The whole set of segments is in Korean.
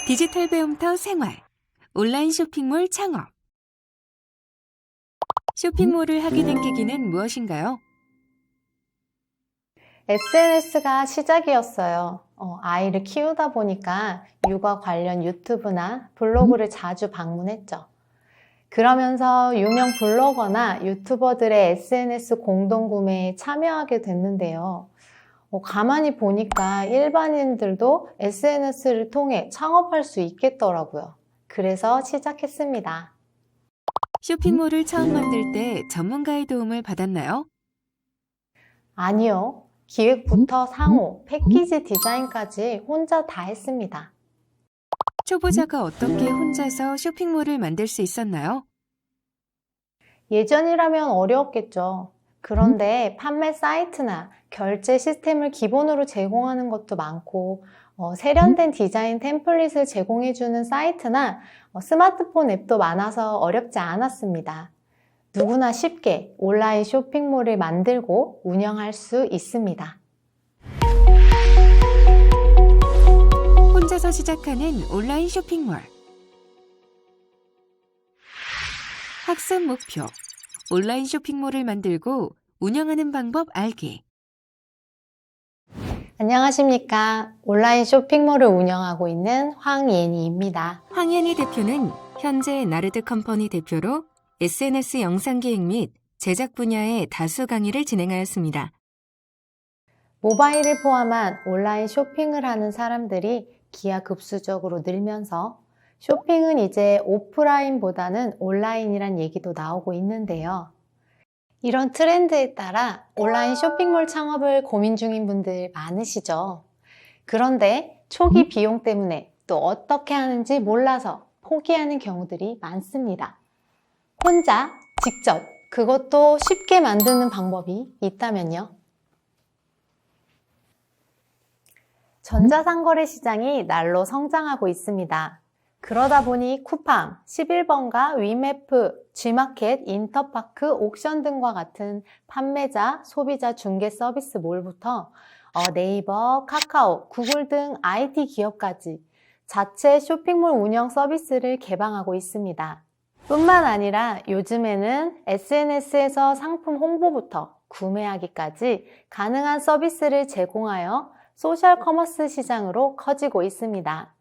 디지털 배움터 생활, 온라인 쇼핑몰 창업. 쇼핑몰을 하게 된 계기는 무엇인가요? SNS가 시작이었어요. 아이를 키우다 보니까 육아 관련 유튜브나 블로그를 자주 방문했죠. 그러면서 유명 블로거나 유튜버들의 SNS 공동구매에 참여하게 됐는데요. 가만히 보니까 일반인들도 SNS를 통해 창업할 수 있겠더라고요. 그래서 시작했습니다. 쇼핑몰을 처음 만들 때 전문가의 도움을 받았나요? 아니요. 기획부터 상호, 패키지 디자인까지 혼자 다 했습니다. 초보자가 어떻게 혼자서 쇼핑몰을 만들 수 있었나요? 예전이라면 어려웠겠죠. 그런데 판매 사이트나 결제 시스템을 기본으로 제공하는 것도 많고, 세련된 디자인 템플릿을 제공해주는 사이트나 스마트폰 앱도 많아서 어렵지 않았습니다. 누구나 쉽게 온라인 쇼핑몰을 만들고 운영할 수 있습니다. 혼자서 시작하는 온라인 쇼핑몰. 학습 목표. 온라인 쇼핑몰을 만들고 운영하는 방법 알기. 안녕하십니까. 온라인 쇼핑몰을 운영하고 있는 황예니입니다. 황예니 대표는 현재 나르드 컴퍼니 대표로 SNS 영상 기획 및 제작 분야의 다수 강의를 진행하였습니다. 모바일을 포함한 온라인 쇼핑을 하는 사람들이 기하급수적으로 늘면서 쇼핑은 이제 오프라인보다는 온라인이란 얘기도 나오고 있는데요. 이런 트렌드에 따라 온라인 쇼핑몰 창업을 고민 중인 분들 많으시죠? 그런데 초기 비용 때문에 또 어떻게 하는지 몰라서 포기하는 경우들이 많습니다. 혼자, 직접, 그것도 쉽게 만드는 방법이 있다면요. 전자상거래 시장이 날로 성장하고 있습니다. 그러다 보니 쿠팡, 11번가, 위메프, G마켓, 인터파크, 옥션 등과 같은 판매자, 소비자 중개 서비스 몰부터 네이버, 카카오, 구글 등 IT 기업까지 자체 쇼핑몰 운영 서비스를 개방하고 있습니다. 뿐만 아니라 요즘에는 SNS에서 상품 홍보부터 구매하기까지 가능한 서비스를 제공하여 소셜 커머스 시장으로 커지고 있습니다.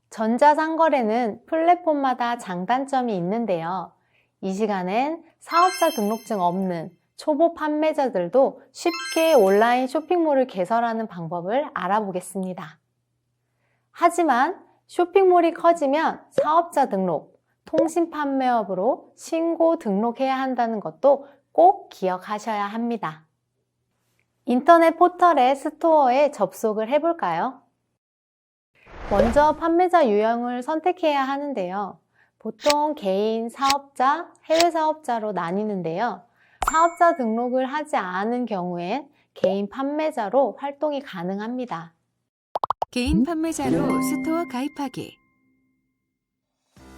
전자상거래는 플랫폼마다 장단점이 있는데요. 이 시간엔 사업자 등록증 없는 초보 판매자들도 쉽게 온라인 쇼핑몰을 개설하는 방법을 알아보겠습니다. 하지만 쇼핑몰이 커지면 사업자 등록, 통신 판매업으로 신고 등록해야 한다는 것도 꼭 기억하셔야 합니다. 인터넷 포털의 스토어에 접속을 해볼까요? 먼저 판매자 유형을 선택해야 하는데요. 보통 개인, 사업자, 해외 사업자로 나뉘는데요. 사업자 등록을 하지 않은 경우엔 개인 판매자로 활동이 가능합니다. 개인 판매자로 스토어 가입하기.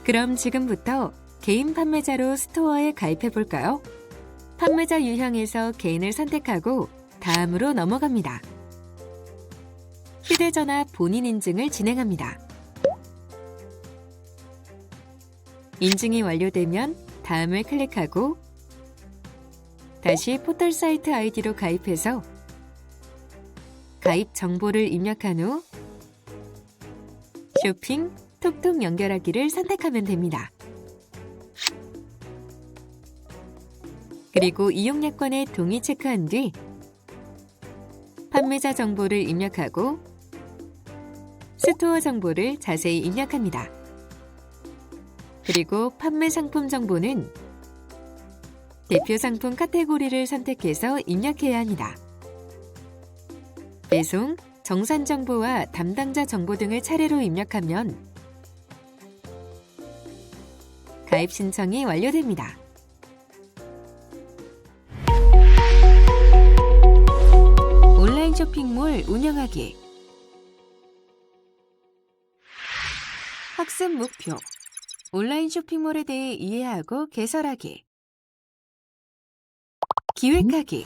그럼 지금부터 개인 판매자로 스토어에 가입해 볼까요? 판매자 유형에서 개인을 선택하고 다음으로 넘어갑니다. 휴대전화 본인 인증을 진행합니다. 인증이 완료되면 다음을 클릭하고 다시 포털 사이트 아이디로 가입해서 가입 정보를 입력한 후 쇼핑, 톡톡 연결하기를 선택하면 됩니다. 그리고 이용 약관에 동의 체크한 뒤 판매자 정보를 입력하고 스토어 정보를 자세히 입력합니다. 그리고 판매 상품 정보는 대표 상품 카테고리를 선택해서 입력해야 합니다. 배송, 정산 정보와 담당자 정보 등을 차례로 입력하면 가입 신청이 완료됩니다. 쇼핑몰 운영하기. 학습 목표. 온라인 쇼핑몰에 대해 이해하고 개설하기. 기획하기.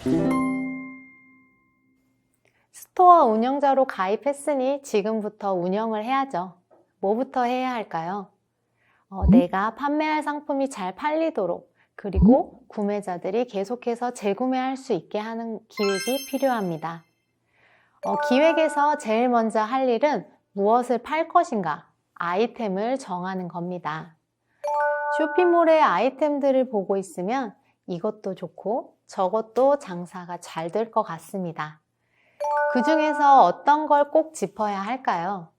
스토어 운영자로 가입했으니 지금부터 운영을 해야죠. 뭐부터 해야 할까요? 내가 판매할 상품이 잘 팔리도록, 그리고 구매자들이 계속해서 재구매할 수 있게 하는 기획이 필요합니다. 기획에서 제일 먼저 할 일은 무엇을 팔 것인가, 아이템을 정하는 겁니다. 쇼핑몰의 아이템들을 보고 있으면 이것도 좋고 저것도 장사가 잘 될 것 같습니다. 그 중에서 어떤 걸 꼭 짚어야 할까요?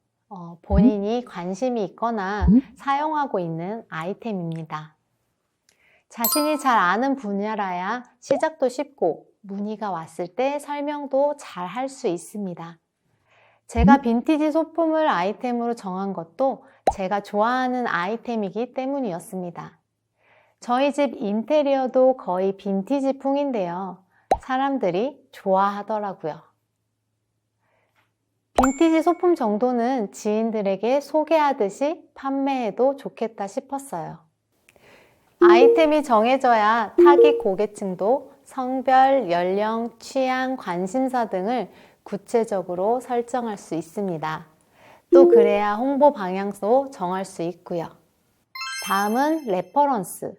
본인이 관심이 있거나 사용하고 있는 아이템입니다. 자신이 잘 아는 분야라야 시작도 쉽고 문의가 왔을 때 설명도 잘 할 수 있습니다. 제가 빈티지 소품을 아이템으로 정한 것도 제가 좋아하는 아이템이기 때문이었습니다. 저희 집 인테리어도 거의 빈티지풍인데요. 사람들이 좋아하더라고요. 빈티지 소품 정도는 지인들에게 소개하듯이 판매해도 좋겠다 싶었어요. 아이템이 정해져야 타깃 고객층도 성별, 연령, 취향, 관심사 등을 구체적으로 설정할 수 있습니다. 또 그래야 홍보 방향도 정할 수 있고요. 다음은 레퍼런스.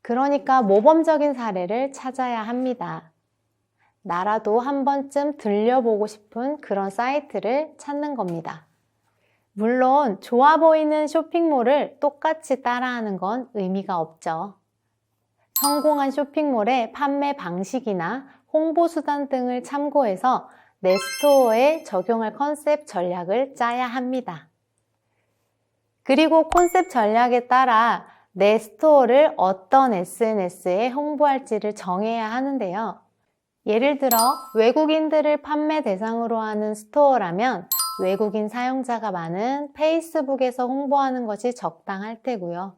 그러니까 모범적인 사례를 찾아야 합니다. 나라도 한 번쯤 들려보고 싶은 그런 사이트를 찾는 겁니다. 물론 좋아 보이는 쇼핑몰을 똑같이 따라하는 건 의미가 없죠. 성공한 쇼핑몰의 판매 방식이나 홍보 수단 등을 참고해서 내 스토어에 적용할 컨셉 전략을 짜야 합니다. 그리고 컨셉 전략에 따라 내 스토어를 어떤 SNS에 홍보할지를 정해야 하는데요. 예를 들어 외국인들을 판매 대상으로 하는 스토어라면 외국인 사용자가 많은 페이스북에서 홍보하는 것이 적당할 테고요.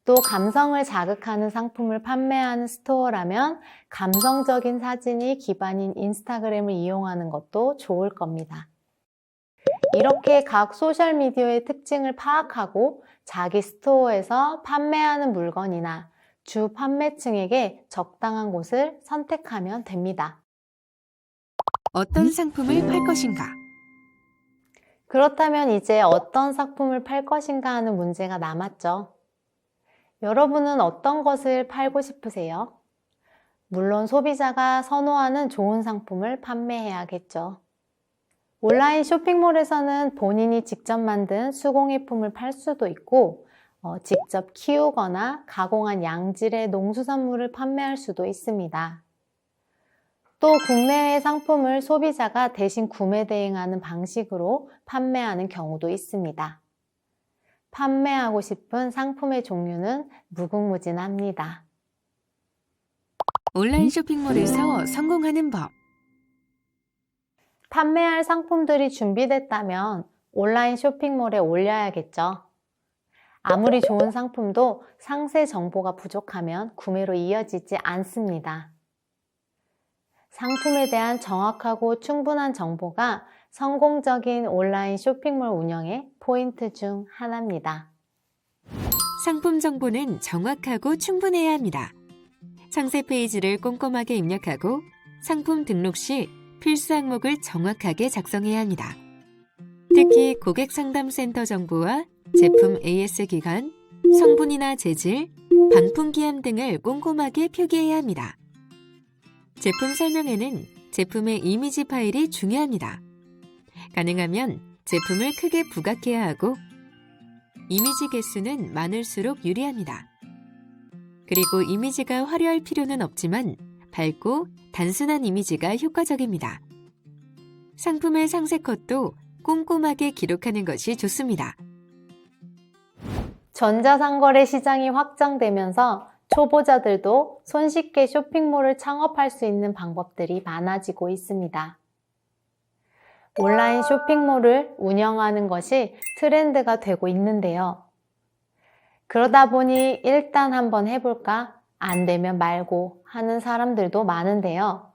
또 감성을 자극하는 상품을 판매하는 스토어라면 감성적인 사진이 기반인 인스타그램을 이용하는 것도 좋을 겁니다. 이렇게 각 소셜미디어의 특징을 파악하고 자기 스토어에서 판매하는 물건이나 주 판매층에게 적당한 곳을 선택하면 됩니다. 어떤 상품을 팔 것인가? 그렇다면 이제 어떤 상품을 팔 것인가 하는 문제가 남았죠. 여러분은 어떤 것을 팔고 싶으세요? 물론 소비자가 선호하는 좋은 상품을 판매해야겠죠. 온라인 쇼핑몰에서는 본인이 직접 만든 수공예품을 팔 수도 있고 직접 키우거나 가공한 양질의 농수산물을 판매할 수도 있습니다. 또 국내외 상품을 소비자가 대신 구매 대행하는 방식으로 판매하는 경우도 있습니다. 판매하고 싶은 상품의 종류는 무궁무진합니다. 온라인 쇼핑몰에서 성공하는 법. 판매할 상품들이 준비됐다면 온라인 쇼핑몰에 올려야겠죠. 아무리 좋은 상품도 상세 정보가 부족하면 구매로 이어지지 않습니다. 상품에 대한 정확하고 충분한 정보가 성공적인 온라인 쇼핑몰 운영의 포인트 중 하나입니다. 상품 정보는 정확하고 충분해야 합니다. 상세 페이지를 꼼꼼하게 입력하고 상품 등록 시 필수 항목을 정확하게 작성해야 합니다. 특히 고객 상담센터 정보와 제품 AS 기간, 성분이나 재질, 반품기한 등을 꼼꼼하게 표기해야 합니다. 제품 설명에는 제품의 이미지 파일이 중요합니다. 가능하면 제품을 크게 부각해야 하고 이미지 개수는 많을수록 유리합니다. 그리고 이미지가 화려할 필요는 없지만 밝고 단순한 이미지가 효과적입니다. 상품의 상세 컷도 꼼꼼하게 기록하는 것이 좋습니다. 전자상거래 시장이 확장되면서 초보자들도 손쉽게 쇼핑몰을 창업할 수 있는 방법들이 많아지고 있습니다. 온라인 쇼핑몰을 운영하는 것이 트렌드가 되고 있는데요. 그러다 보니 일단 한번 해볼까? 안 되면 말고 하는 사람들도 많은데요.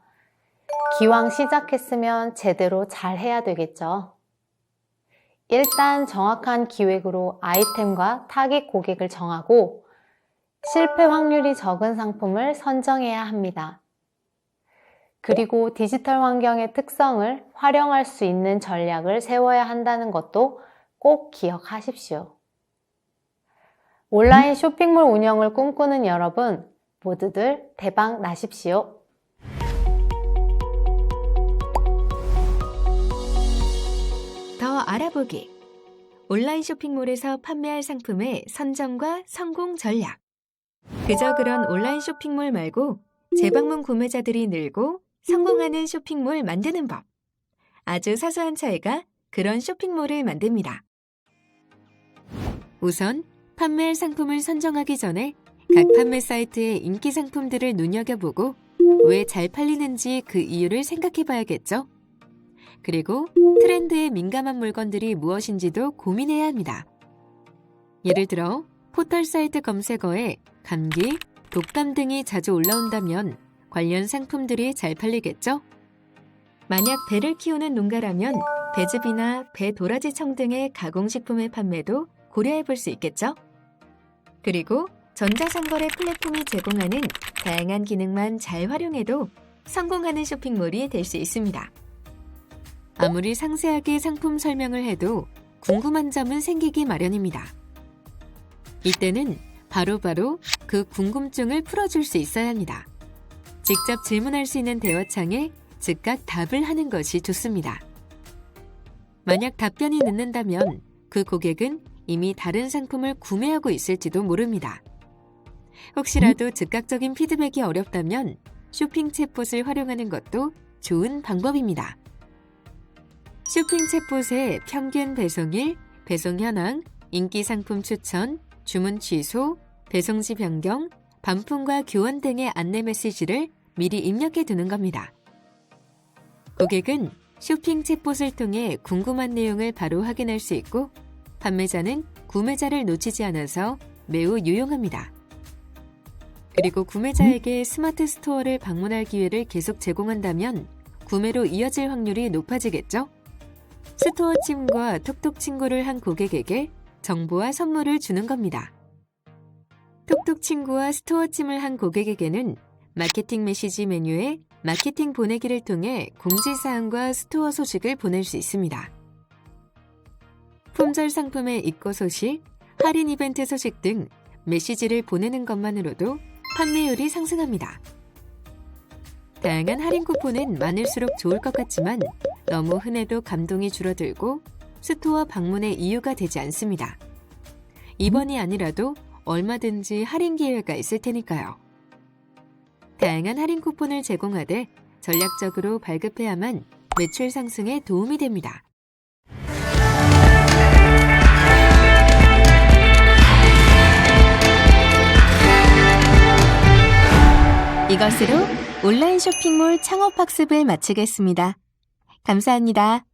기왕 시작했으면 제대로 잘 해야 되겠죠. 일단 정확한 기획으로 아이템과 타깃 고객을 정하고 실패 확률이 적은 상품을 선정해야 합니다. 그리고 디지털 환경의 특성을 활용할 수 있는 전략을 세워야 한다는 것도 꼭 기억하십시오. 온라인 쇼핑몰 운영을 꿈꾸는 여러분, 모두들 대박 나십시오. 더 알아보기. 온라인 쇼핑몰에서 판매할 상품의 선정과 성공 전략. 그저 그런 온라인 쇼핑몰 말고 재방문 구매자들이 늘고 성공하는 쇼핑몰 만드는 법. 아주 사소한 차이가 그런 쇼핑몰을 만듭니다. 우선 판매할 상품을 선정하기 전에 각 판매 사이트의 인기 상품들을 눈여겨보고 왜 잘 팔리는지 그 이유를 생각해봐야겠죠. 그리고 트렌드에 민감한 물건들이 무엇인지도 고민해야 합니다. 예를 들어 포털 사이트 검색어에 감기, 독감 등이 자주 올라온다면 관련 상품들이 잘 팔리겠죠? 만약 배를 키우는 농가라면 배즙이나 배 도라지청 등의 가공식품의 판매도 고려해 볼 수 있겠죠? 그리고 전자상거래 플랫폼이 제공하는 다양한 기능만 잘 활용해도 성공하는 쇼핑몰이 될 수 있습니다. 아무리 상세하게 상품 설명을 해도 궁금한 점은 생기기 마련입니다. 이때는 바로바로 그 궁금증을 풀어줄 수 있어야 합니다. 직접 질문할 수 있는 대화창에 즉각 답을 하는 것이 좋습니다. 만약 답변이 늦는다면 그 고객은 이미 다른 상품을 구매하고 있을지도 모릅니다. 혹시라도 즉각적인 피드백이 어렵다면 쇼핑 챗봇을 활용하는 것도 좋은 방법입니다. 쇼핑 챗봇의 평균 배송일, 배송 현황, 인기 상품 추천, 주문 취소, 배송지 변경, 반품과 교환 등의 안내 메시지를 미리 입력해 두는 겁니다. 고객은 쇼핑 챗봇을 통해 궁금한 내용을 바로 확인할 수 있고 판매자는 구매자를 놓치지 않아서 매우 유용합니다. 그리고 구매자에게 스마트 스토어를 방문할 기회를 계속 제공한다면 구매로 이어질 확률이 높아지겠죠? 스토어 찜과 톡톡 친구를 한 고객에게 정보와 선물을 주는 겁니다. 톡톡 친구와 스토어 찜을 한 고객에게는 마케팅 메시지 메뉴에 마케팅 보내기를 통해 공지사항과 스토어 소식을 보낼 수 있습니다. 품절 상품의 입고 소식, 할인 이벤트 소식 등 메시지를 보내는 것만으로도 판매율이 상승합니다. 다양한 할인 쿠폰은 많을수록 좋을 것 같지만 너무 흔해도 감동이 줄어들고 스토어 방문의 이유가 되지 않습니다. 이번이 아니라도 얼마든지 할인 기회가 있을 테니까요. 다양한 할인 쿠폰을 제공하되 전략적으로 발급해야만 매출 상승에 도움이 됩니다. 이것으로 온라인 쇼핑몰 창업 학습을 마치겠습니다. 감사합니다.